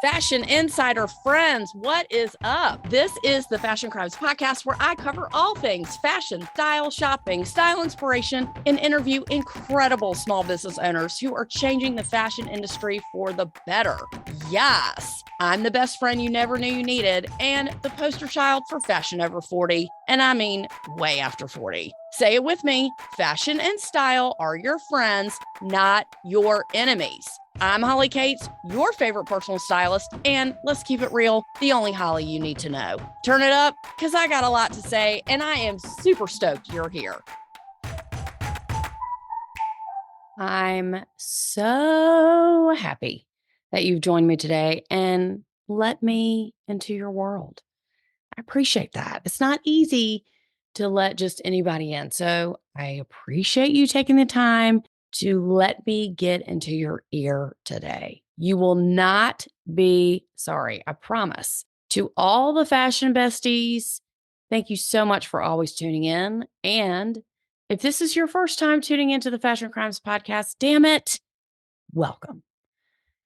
Fashion Insider friends, what is up? This is the Fashion Crimes Podcast, where I cover all things fashion, style, shopping, style inspiration, and interview incredible small business owners who are changing the fashion industry for the better. Yes, I'm the best friend you never knew you needed, and the poster child for fashion over 40, and I mean way after 40. Say it with me, fashion and style are your friends, not your enemies. I'm Holly Cates, your favorite personal stylist, and let's keep it real, the only Holly you need to know. Turn it up, because I got a lot to say, and I am super stoked you're here. I'm so happy that you've joined me today and let me into your world. I appreciate that. It's not easy to let just anybody in, so I appreciate you taking the time to let me get into your ear today. You will not be sorry, I promise. To all the fashion besties, thank you so much for always tuning in. And if this is your first time tuning into the Fashion Crimes Podcast, damn it, welcome.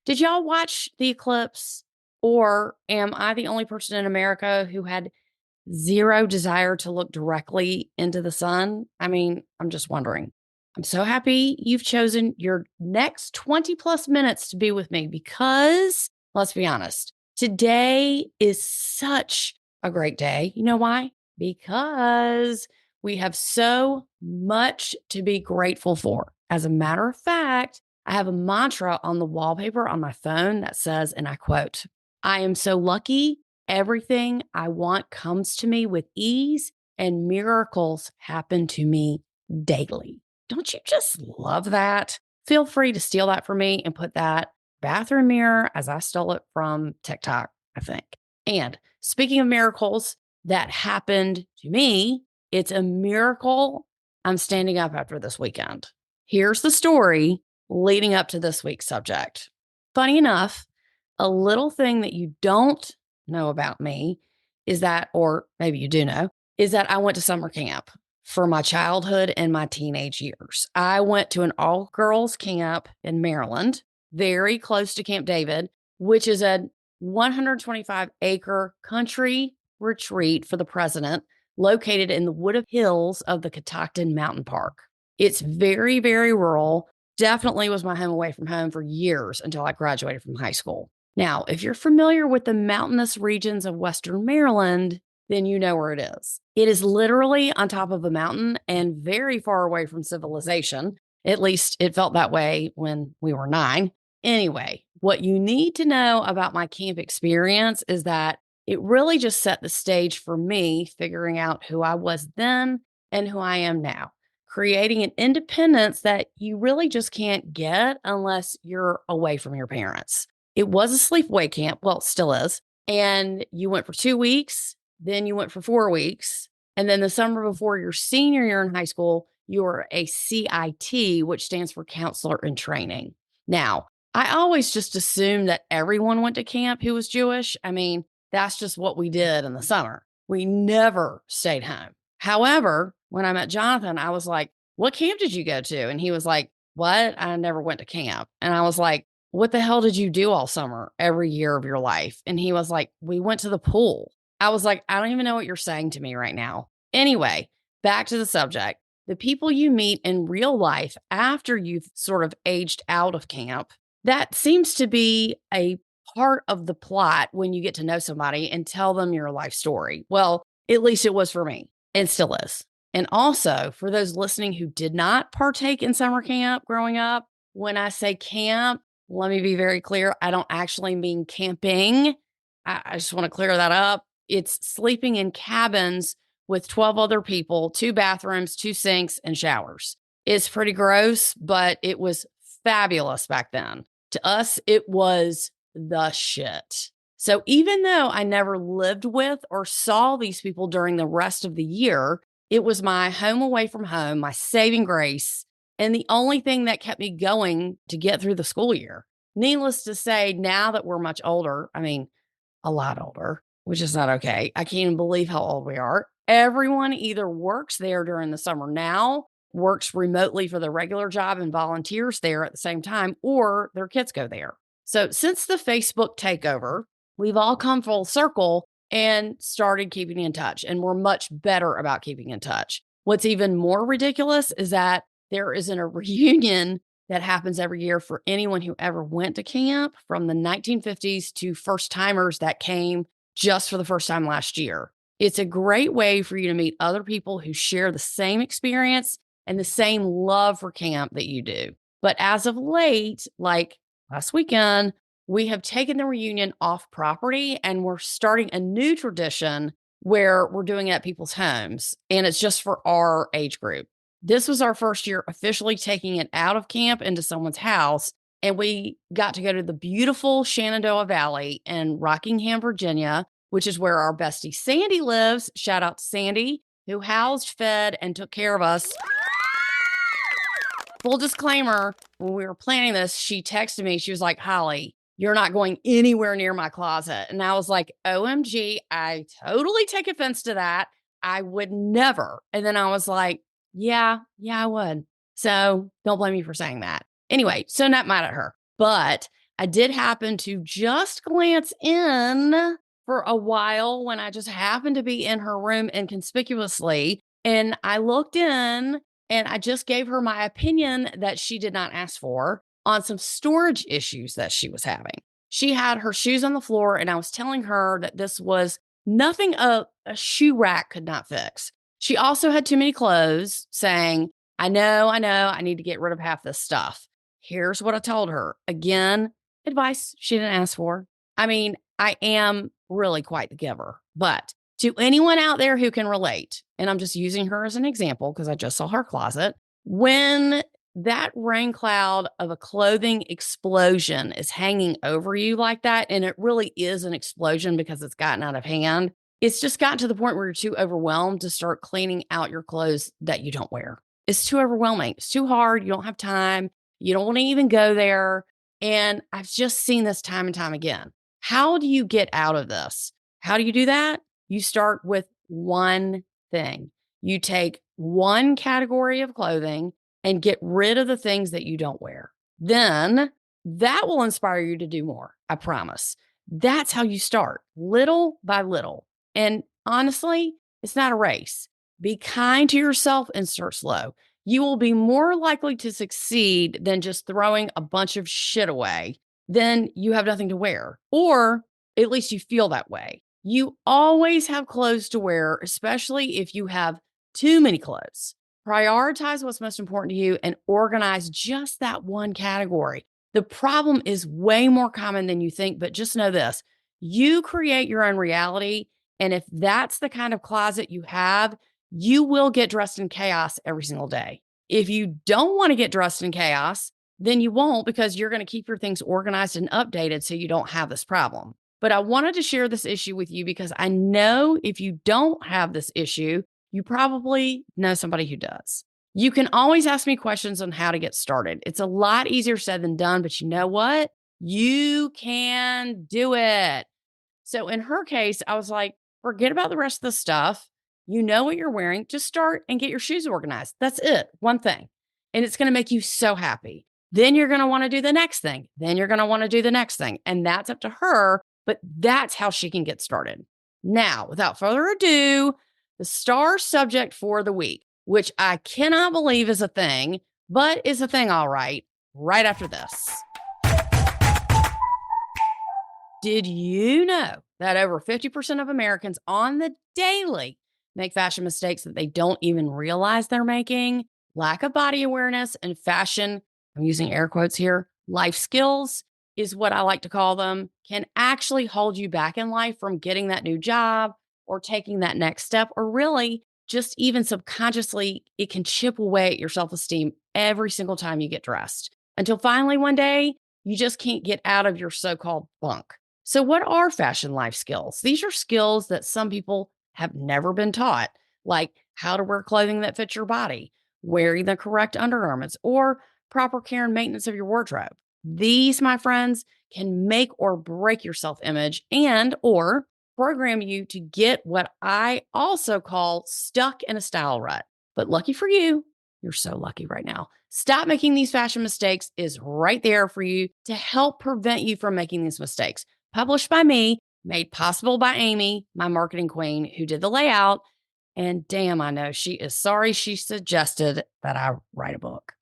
Did y'all watch the eclipse? Or am I the only person in America who had zero desire to look directly into the sun? I mean, I'm just wondering. I'm so happy you've chosen your next 20 plus minutes to be with me because, let's be honest, today is such a great day. You know why? Because we have so much to be grateful for. As a matter of fact, I have a mantra on the wallpaper on my phone that says, and I quote, "I am so lucky. Everything I want comes to me with ease, and miracles happen to me daily." Don't you just love that? Feel free to steal that from me and put that bathroom mirror as I stole it from TikTok, I think. And speaking of miracles that happened to me, it's a miracle I'm standing up after this weekend. Here's the story leading up to this week's subject. Funny enough, a little thing that you don't know about me is that, or maybe you do know, is that I went to summer camp for my childhood and my teenage years. I went to an all-girls camp in Maryland, very close to Camp David, which is a 125-acre country retreat for the president located in the wooded hills of the Catoctin Mountain Park. It's very, very rural. Definitely was my home away from home for years until I graduated from high school. Now, if you're familiar with the mountainous regions of Western Maryland, then you know where it is. It is literally on top of a mountain and very far away from civilization. At least it felt that way when we were 9. Anyway, what you need to know about my camp experience is that it really just set the stage for me figuring out who I was then and who I am now, creating an independence that you really just can't get unless you're away from your parents. It was a sleepaway camp. Well, it still is. And you went for 2 weeks. Then you went for 4 weeks. And then the summer before your senior year in high school, you were a CIT, which stands for Counselor in Training. Now, I always just assumed that everyone went to camp who was Jewish. I mean, that's just what we did in the summer. We never stayed home. However, when I met Jonathan, I was like, "What camp did you go to?" And he was like, "What? I never went to camp." And I was like, "What the hell did you do all summer, every year of your life?" And he was like, "We went to the pool." I was like, "I don't even know what you're saying to me right now." Anyway, back to the subject. The people you meet in real life after you've sort of aged out of camp, that seems to be a part of the plot when you get to know somebody and tell them your life story. Well, at least it was for me and still is. And also, for those listening who did not partake in summer camp growing up, when I say camp, let me be very clear. I don't actually mean camping. I just want to clear that up. It's sleeping in cabins with 12 other people, 2 bathrooms, 2 sinks, and showers. It's pretty gross, but it was fabulous back then. To us, it was the shit. So even though I never lived with or saw these people during the rest of the year, it was my home away from home, my saving grace, and the only thing that kept me going to get through the school year. Needless to say, now that we're much older, I mean, a lot older, which is not okay. I can't even believe how old we are. Everyone either works there during the summer now, works remotely for the regular job and volunteers there at the same time, or their kids go there. So since the Facebook takeover, we've all come full circle and started keeping in touch, and we're much better about keeping in touch. What's even more ridiculous is that there isn't a reunion that happens every year for anyone who ever went to camp from the 1950s to first timers that came just for the first time last year. It's a great way for you to meet other people who share the same experience and the same love for camp that you do. But as of late, like last weekend, we have taken the reunion off property and we're starting a new tradition where we're doing it at people's homes, and it's just for our age group. This was our first year officially taking it out of camp into someone's house, and we got to go to the beautiful Shenandoah Valley in Rockingham, Virginia, which is where our bestie Sandy lives. Shout out to Sandy, who housed, fed, and took care of us. Full disclaimer, when we were planning this, she texted me. She was like, Holly, you're not going anywhere near my closet. And I was like, OMG, I totally take offense to that. I would never. And then I was like, yeah, I would. So don't blame me for saying that. Anyway, so not mad at her. But I did happen to just glance in for a while when I just happened to be in her room inconspicuously. And I looked in and I just gave her my opinion that she did not ask for on some storage issues that she was having. She had her shoes on the floor, and I was telling her that this was nothing a shoe rack could not fix. She also had too many clothes, saying, I know, I need to get rid of half this stuff. Here's what I told her. Again, advice she didn't ask for. I mean, I am really quite the giver, but to anyone out there who can relate, and I'm just using her as an example because I just saw her closet, when that rain cloud of a clothing explosion is hanging over you like that, and it really is an explosion because it's gotten out of hand, it's just gotten to the point where you're too overwhelmed to start cleaning out your clothes that you don't wear. It's too overwhelming. It's too hard. You don't have time. You don't want to even go there. And I've just seen this time and time again. How do you get out of this? How do you do that? You start with one thing. You take one category of clothing and get rid of the things that you don't wear. Then that will inspire you to do more. I promise. That's how you start, little by little. And honestly, it's not a race. Be kind to yourself and start slow. You will be more likely to succeed than just throwing a bunch of shit away. Then you have nothing to wear, or at least you feel that way. You always have clothes to wear, especially if you have too many clothes. Prioritize what's most important to you and organize just that one category. The problem is way more common than you think, but just know this: you create your own reality. And if that's the kind of closet you have, you will get dressed in chaos every single day. If you don't want to get dressed in chaos, then you won't, because you're going to keep your things organized and updated so you don't have this problem. But I wanted to share this issue with you because I know if you don't have this issue, you probably know somebody who does. You can always ask me questions on how to get started. It's a lot easier said than done, but you know what? You can do it. So in her case, I was like, forget about the rest of the stuff. You know what you're wearing. Just start and get your shoes organized. That's it. One thing. And it's going to make you so happy. Then you're going to want to do the next thing. Then you're going to want to do the next thing. And that's up to her, but that's how she can get started. Now, without further ado, the star subject for the week, which I cannot believe is a thing, but is a thing all right after this. Did you know that over 50% of Americans on the daily make fashion mistakes that they don't even realize they're making? Lack of body awareness and fashion, I'm using air quotes here, life skills is what I like to call them, can actually hold you back in life from getting that new job or taking that next step, or really just even subconsciously, it can chip away at your self-esteem every single time you get dressed until finally one day you just can't get out of your so-called funk. So what are fashion life skills? These are skills that some people have never been taught, like how to wear clothing that fits your body, wearing the correct undergarments, or proper care and maintenance of your wardrobe. These, my friends, can make or break your self-image and or program you to get what I also call stuck in a style rut. But lucky for you, You're so lucky right now. Stop Making These Fashion Mistakes is right there for you to help prevent you from making these mistakes. Published by me, made possible by Amy, my marketing queen, who did the layout. And damn, I know she is sorry she suggested that I write a book.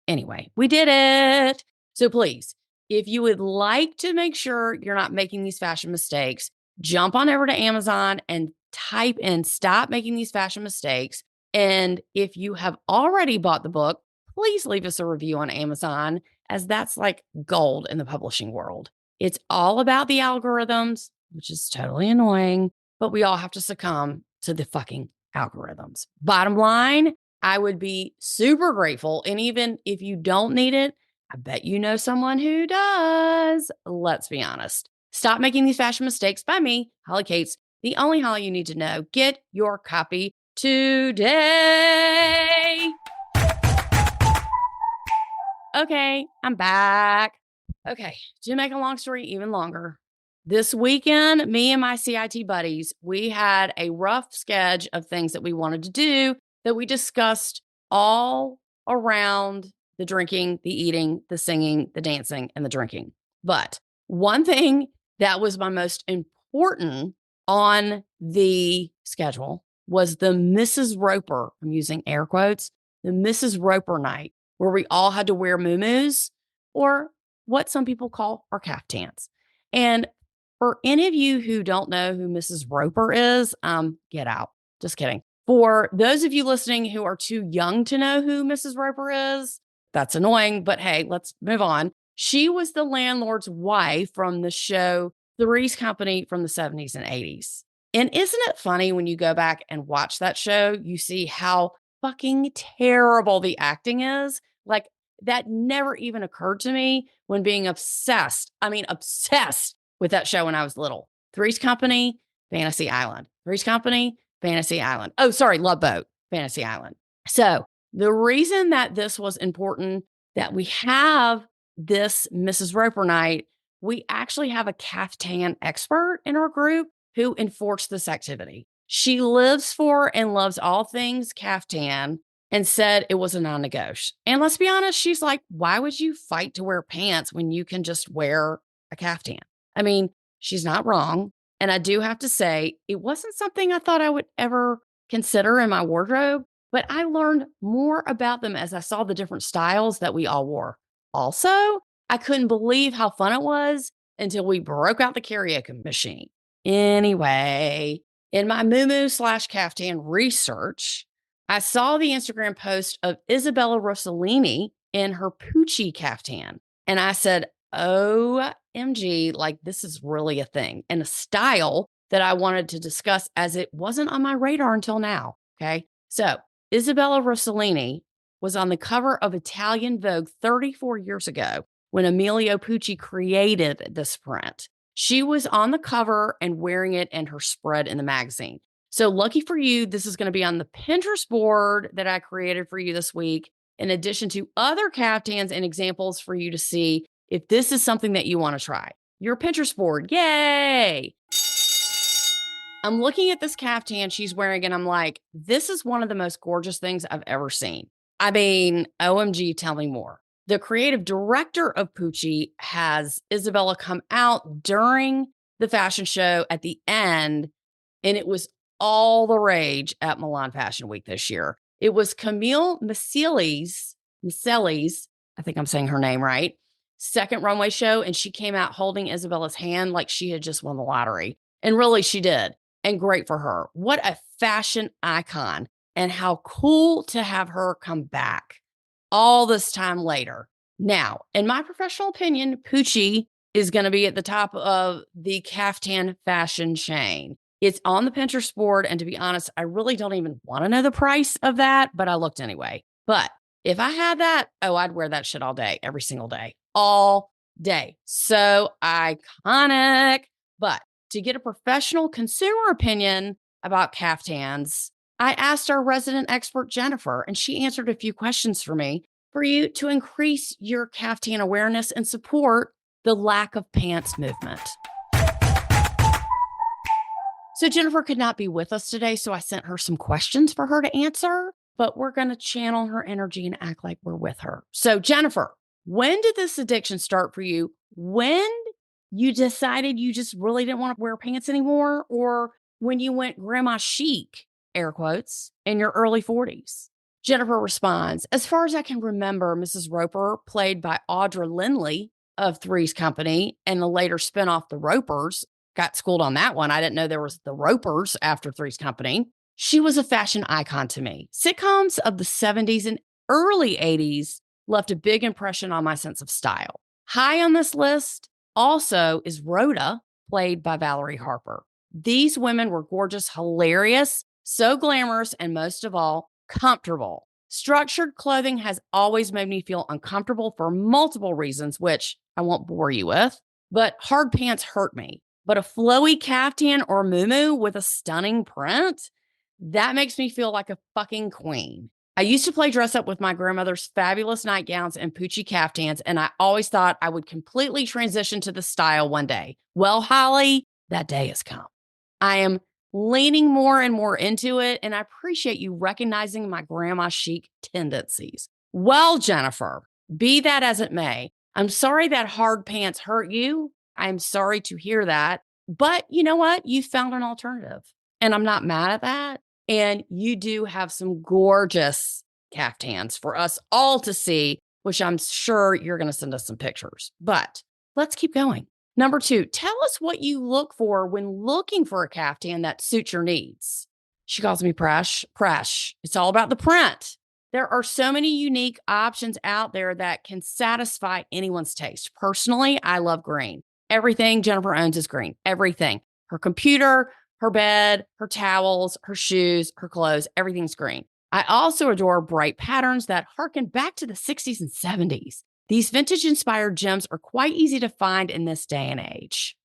Anyway, we did it. So please, if you would like to make sure you're not making these fashion mistakes, jump on over to Amazon and type in Stop Making These Fashion Mistakes. And if you have already bought the book, please leave us a review on Amazon, as that's like gold in the publishing world. It's all about the algorithms, which is totally annoying, but we all have to succumb to the fucking algorithms. Bottom line, I would be super grateful. And even if you don't need it, I bet you know someone who does. Let's be honest. Stop Making These Fashion Mistakes by me, Holly Cates, the only Holly you need to know. Get your copy today. Okay, I'm back. Okay, to make a long story even longer, this weekend, me and my CIT buddies, we had a rough sketch of things that we wanted to do that we discussed all around the drinking, the eating, the singing, the dancing, and the drinking. But one thing that was my most important on the schedule was the Mrs. Roper, I'm using air quotes, the Mrs. Roper night, where we all had to wear muumuus, or what some people call our caftans. And for any of you who don't know who Mrs. Roper is, get out. Just kidding. For those of you listening who are too young to know who Mrs. Roper is, that's annoying, but hey, let's move on. She was the landlord's wife from the show Three's Company from the 70s and 80s. And isn't it funny when you go back and watch that show, you see how fucking terrible the acting is? Like, that never even occurred to me when being obsessed with that show when I was little. Three's Company, Fantasy Island. Three's Company, Fantasy Island. Oh, sorry, Love Boat, Fantasy Island. So the reason that this was important, that we have this Mrs. Roper night, we actually have a caftan expert in our group who enforced this activity. She lives for and loves all things caftan and said it was a non-negotiable. And let's be honest, she's like, why would you fight to wear pants when you can just wear a caftan? I mean, she's not wrong. And I do have to say, it wasn't something I thought I would ever consider in my wardrobe, but I learned more about them as I saw the different styles that we all wore. Also, I couldn't believe how fun it was until we broke out the karaoke machine. Anyway, in my muumuu/caftan research, I saw the Instagram post of Isabella Rossellini in her Pucci caftan. And I said, OMG, like, this is really a thing and a style that I wanted to discuss, as it wasn't on my radar until now. Okay. So Isabella Rossellini was on the cover of Italian Vogue 34 years ago when Emilio Pucci created this print. She was on the cover and wearing it in her spread in the magazine. So lucky for you, this is going to be on the Pinterest board that I created for you this week, in addition to other caftans and examples for you to see if this is something that you want to try. Your Pinterest board, yay! I'm looking at this caftan she's wearing and I'm like, this is one of the most gorgeous things I've ever seen. I mean, OMG, tell me more. The creative director of Pucci has Isabella come out during the fashion show at the end, and it was all the rage at Milan Fashion Week this year. It was Camille Micelli's, I think I'm saying her name right, second runway show, and she came out holding Isabella's hand like she had just won the lottery. And really, she did. And great for her. What a fashion icon. And how cool to have her come back all this time later. Now, in my professional opinion, Pucci is going to be at the top of the caftan fashion chain. It's on the Pinterest board. And to be honest, I really don't even want to know the price of that, but I looked anyway. But if I had that, I'd wear that shit all day, every single day, all day. So iconic. But to get a professional consumer opinion about caftans, I asked our resident expert, Jennifer, and she answered a few questions for me for you to increase your caftan awareness and support the lack of pants movement. So Jennifer could not be with us today, so I sent her some questions for her to answer. but we're going to channel her energy and act like we're with her. So, Jennifer, when did this addiction start for you? When you decided you just really didn't want to wear pants anymore? Or when you went grandma chic, air quotes, in your early 40s? Jennifer responds, as far as I can remember, Mrs. Roper, played by Audra Lindley of Three's Company and the later spinoff, The Ropers, got schooled on that one. I didn't know there was The Ropers after Three's Company. She was a fashion icon to me. Sitcoms of the 70s and early 80s left a big impression on my sense of style. High on this list also is Rhoda, played by Valerie Harper. These women were gorgeous, hilarious, so glamorous, and most of all, comfortable. Structured clothing has always made me feel uncomfortable for multiple reasons, which I won't bore you with, but hard pants hurt me. But a flowy caftan or muumuu with a stunning print, that makes me feel like a fucking queen. I used to play dress up with my grandmother's fabulous nightgowns and Poochie caftans, and I always thought I would completely transition to the style one day. Well, Holly, that day has come. I am leaning more and more into it, and I appreciate you recognizing my grandma chic tendencies. Well, Jennifer, be that as it may, I'm sorry that hard pants hurt you. I'm sorry to hear that. But you know what? You found an alternative, and I'm not mad at that. And you do have some gorgeous caftans for us all to see, which I'm sure you're going to send us some pictures. But let's keep going. Number 2, tell us what you look for when looking for a caftan that suits your needs. She calls me Presh. Presh. It's all about the print. There are so many unique options out there that can satisfy anyone's taste. Personally, I love green. Everything Jennifer owns is green. Everything. Her computer, her bed, her towels, her shoes, her clothes, everything's green. I also adore bright patterns that harken back to the 60s and 70s. These vintage-inspired gems are quite easy to find in this day and age.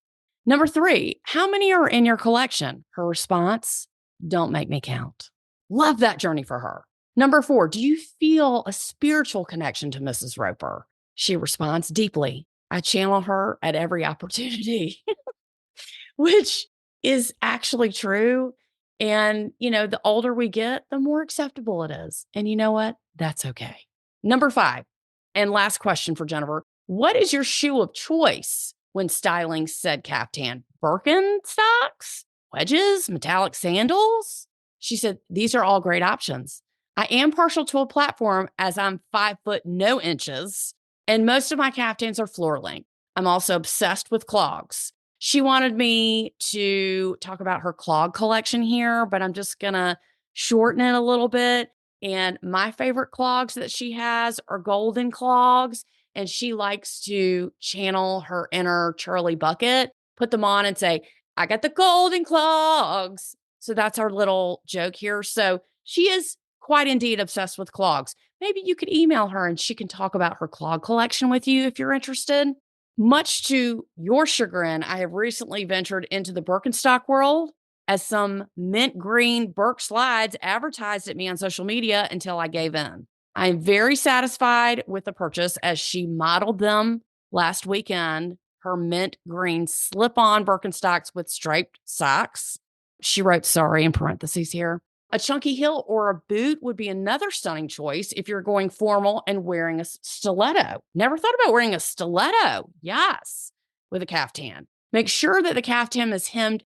Number 3, how many are in your collection? Her response, don't make me count. Love that journey for her. Number 4, do you feel a spiritual connection to Mrs. Roper? She responds, deeply. I channel her at every opportunity, which is actually true. And, the older we get, the more acceptable it is. And you know what? That's okay. Number 5, and last question for Jennifer. What is your shoe of choice when styling said caftan? Birkenstocks, wedges, metallic sandals? She said, these are all great options. I am partial to a platform as I'm 5 foot no inches, and most of my caftans are floor length. I'm also obsessed with clogs. She wanted me to talk about her clog collection here, but I'm just going to shorten it a little bit. And my favorite clogs that she has are golden clogs. And she likes to channel her inner Charlie Bucket, put them on and say, I got the golden clogs. So that's our little joke here. So she is quite indeed obsessed with clogs. Maybe you could email her and she can talk about her clog collection with you if you're interested. Much to your chagrin, I have recently ventured into the Birkenstock world as some mint green Birk slides advertised at me on social media until I gave in. I am very satisfied with the purchase as she modeled them last weekend, her mint green slip-on Birkenstocks with striped socks. She wrote sorry in parentheses here. A chunky heel or a boot would be another stunning choice if you're going formal and wearing a stiletto. Never thought about wearing a stiletto. Yes, with a caftan. Make sure that the caftan is hemmed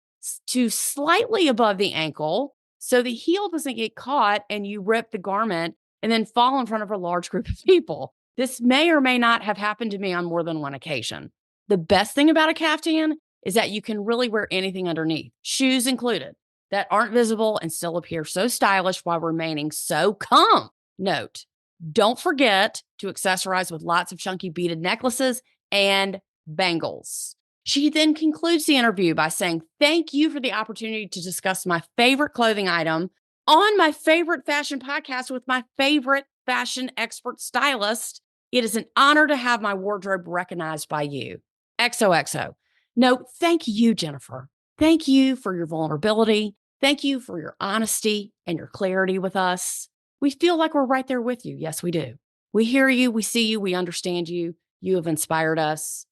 to slightly above the ankle so the heel doesn't get caught and you rip the garment and then fall in front of a large group of people. This may or may not have happened to me on more than one occasion. The best thing about a caftan is that you can really wear anything underneath, shoes included, that aren't visible and still appear so stylish while remaining so calm. Note, don't forget to accessorize with lots of chunky beaded necklaces and bangles. She then concludes the interview by saying, thank you for the opportunity to discuss my favorite clothing item on my favorite fashion podcast with my favorite fashion expert stylist. It is an honor to have my wardrobe recognized by you. XOXO. No, thank you, Jennifer. Thank you for your vulnerability. Thank you for your honesty and your clarity with us. We feel like we're right there with you. Yes, we do. We hear you. We see you. We understand you. You have inspired us,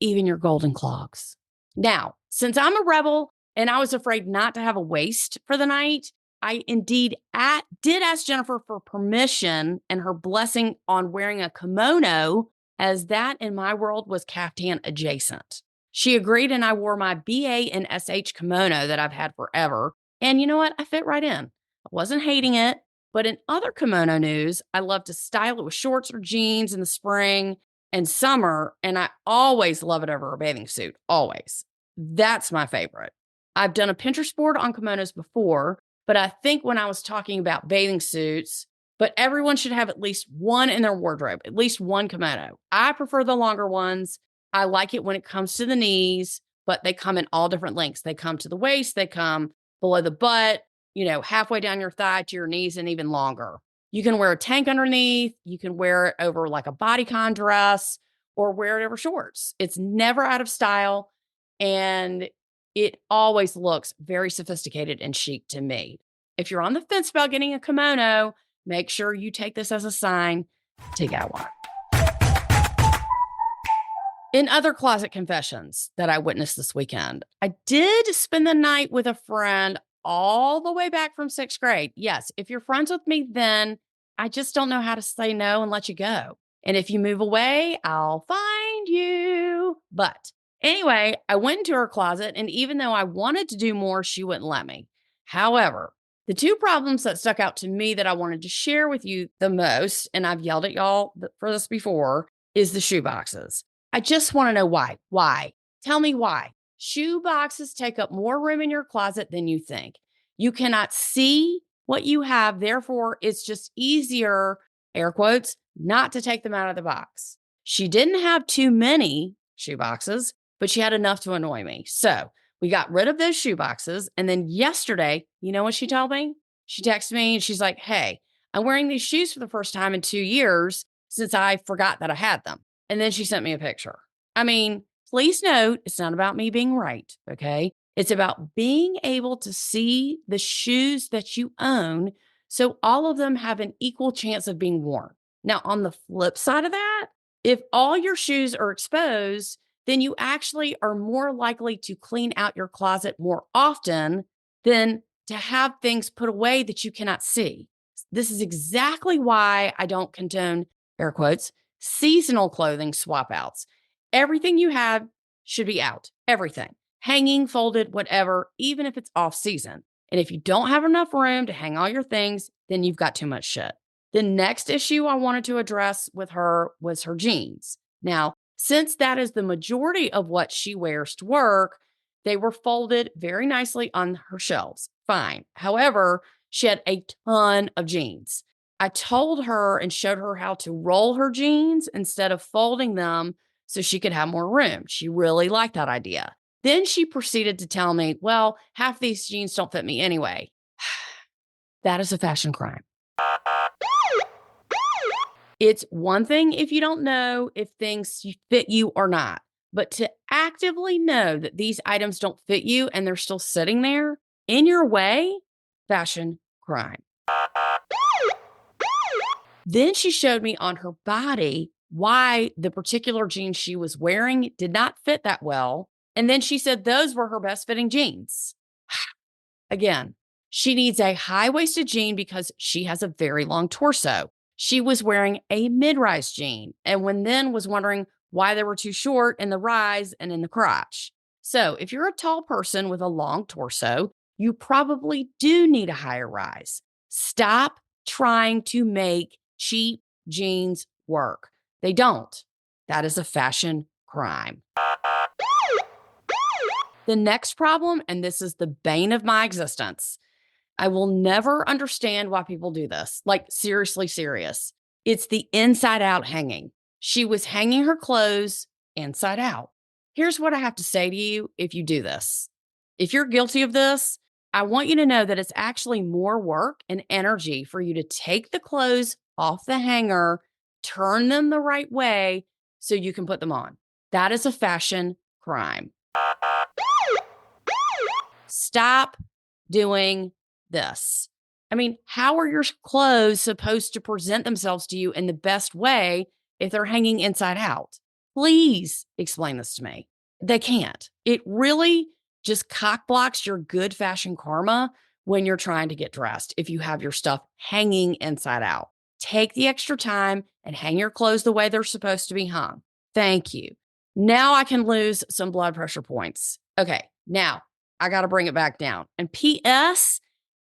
even your golden clogs. Now, since I'm a rebel and I was afraid not to have a waist for the night, I indeed did ask Jennifer for permission and her blessing on wearing a kimono, as that in my world was caftan adjacent. She agreed, and I wore my BA and SH kimono that I've had forever. And you know what? I fit right in. I wasn't hating it. But in other kimono news, I love to style it with shorts or jeans in the spring and summer. And I always love it over a bathing suit. Always. That's my favorite. I've done a Pinterest board on kimonos before, but I think when I was talking about bathing suits, but everyone should have at least one in their wardrobe, at least one kimono. I prefer the longer ones. I like it when it comes to the knees, but they come in all different lengths. They come to the waist, they come below the butt, halfway down your thigh to your knees, and even longer. You can wear a tank underneath. You can wear it over like a bodycon dress or wear it over shorts. It's never out of style. And it always looks very sophisticated and chic to me. If you're on the fence about getting a kimono, make sure you take this as a sign to get one. In other closet confessions that I witnessed this weekend, I did spend the night with a friend all the way back from 6th grade. Yes, if you're friends with me, then I just don't know how to say no and let you go. And if you move away, I'll find you. But anyway, I went into her closet, and even though I wanted to do more, she wouldn't let me. However, the two problems that stuck out to me that I wanted to share with you the most, and I've yelled at y'all for this before, is the shoe boxes. I just want to know why. Why? Tell me why. Shoe boxes take up more room in your closet than you think. You cannot see what you have. Therefore, it's just easier, air quotes, not to take them out of the box. She didn't have too many shoe boxes, but she had enough to annoy me. So we got rid of those shoe boxes. And then yesterday, you know what she told me? She texted me and she's like, hey, I'm wearing these shoes for the first time in 2 years since I forgot that I had them. And then she sent me a picture. I mean, please note, it's not about me being right, okay? It's about being able to see the shoes that you own so all of them have an equal chance of being worn. Now, on the flip side of that, if all your shoes are exposed, then you actually are more likely to clean out your closet more often than to have things put away that you cannot see. This is exactly why I don't condone, air quotes, seasonal clothing swap outs. Everything you have should be out. Everything. Hanging, folded, whatever, even if it's off season. And if you don't have enough room to hang all your things, then you've got too much shit. The next issue I wanted to address with her was her jeans. Now, since that is the majority of what she wears to work, they were folded very nicely on her shelves. Fine. However, she had a ton of jeans. I told her and showed her how to roll her jeans instead of folding them so she could have more room. She really liked that idea. Then she proceeded to tell me, well, half these jeans don't fit me anyway. That is a fashion crime. It's one thing if you don't know if things fit you or not, but to actively know that these items don't fit you and they're still sitting there in your way, fashion crime. Then she showed me on her body why the particular jeans she was wearing did not fit that well. And then she said those were her best fitting jeans. Again, she needs a high-waisted jean because she has a very long torso. She was wearing a mid-rise jean and was wondering why they were too short in the rise and in the crotch. So if you're a tall person with a long torso, you probably do need a higher rise. Stop trying to make cheap jeans work. They don't. That is a fashion crime. The next problem, and this is the bane of my existence, I will never understand why people do this. Like, seriously serious. It's the inside out hanging. She was hanging her clothes inside out. Here's what I have to say to you if you do this. If you're guilty of this, I want you to know that it's actually more work and energy for you to take the clothes off the hanger, turn them the right way so you can put them on. That is a fashion crime. Stop doing this. I mean, how are your clothes supposed to present themselves to you in the best way if they're hanging inside out? Please explain this to me. They can't. It really just cock blocks your good fashion karma when you're trying to get dressed if you have your stuff hanging inside out. Take the extra time and hang your clothes the way they're supposed to be hung. Thank you. Now I can lose some blood pressure points. Okay, now I got to bring it back down. And P.S.,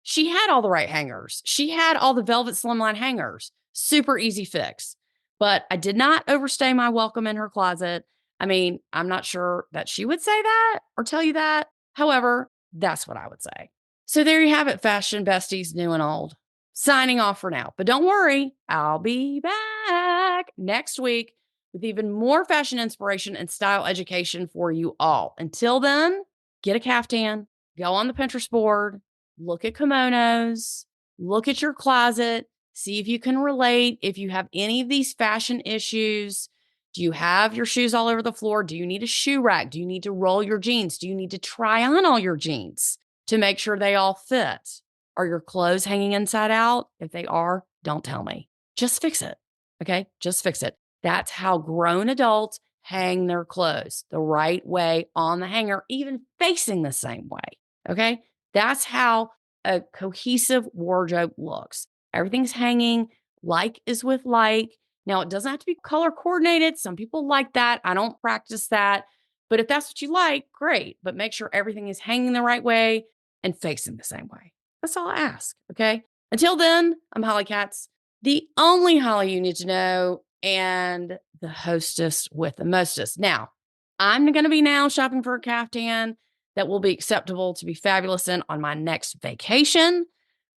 she had all the right hangers. She had all the velvet slimline hangers. Super easy fix. But I did not overstay my welcome in her closet. I mean, I'm not sure that she would say that or tell you that. However, that's what I would say. So there you have it, fashion besties, new and old. Signing off for now. But don't worry, I'll be back next week with even more fashion inspiration and style education for you all. Until then, get a caftan, go on the Pinterest board, look at kimonos, look at your closet, see if you can relate. If you have any of these fashion issues, do you have your shoes all over the floor? Do you need a shoe rack? Do you need to roll your jeans? Do you need to try on all your jeans to make sure they all fit? Are your clothes hanging inside out? If they are, don't tell me. Just fix it. Okay? Just fix it. That's how grown adults hang their clothes, the right way on the hanger, even facing the same way. Okay? That's how a cohesive wardrobe looks. Everything's hanging like is with like. Now, it doesn't have to be color coordinated. Some people like that. I don't practice that. But if that's what you like, great. But make sure everything is hanging the right way and facing the same way. That's all I ask. Okay? Until then, I'm Holly Katz, the only Holly you need to know, and the hostess with the mostest. Now, I'm going to be now shopping for a caftan that will be acceptable to be fabulous in on my next vacation.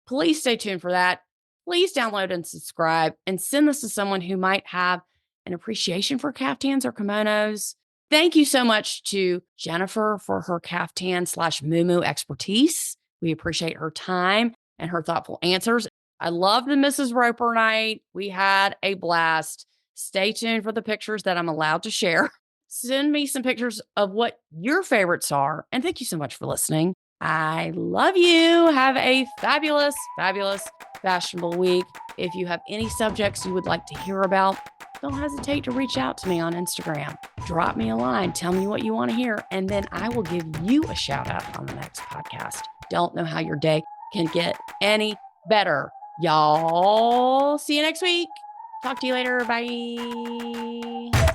Please stay tuned for that. Please download and subscribe and send this to someone who might have an appreciation for caftans or kimonos. Thank you so much to Jennifer for her caftan/muumuu expertise. We appreciate her time and her thoughtful answers. I love the Mrs. Roper night. We had a blast. Stay tuned for the pictures that I'm allowed to share. Send me some pictures of what your favorites are. And thank you so much for listening. I love you. Have a fabulous, fabulous, fashionable week. If you have any subjects you would like to hear about, don't hesitate to reach out to me on Instagram. Drop me a line. Tell me what you want to hear. And then I will give you a shout out on the next podcast. Don't know how your day can get any better. Y'all, see you next week. Talk to you later. Bye.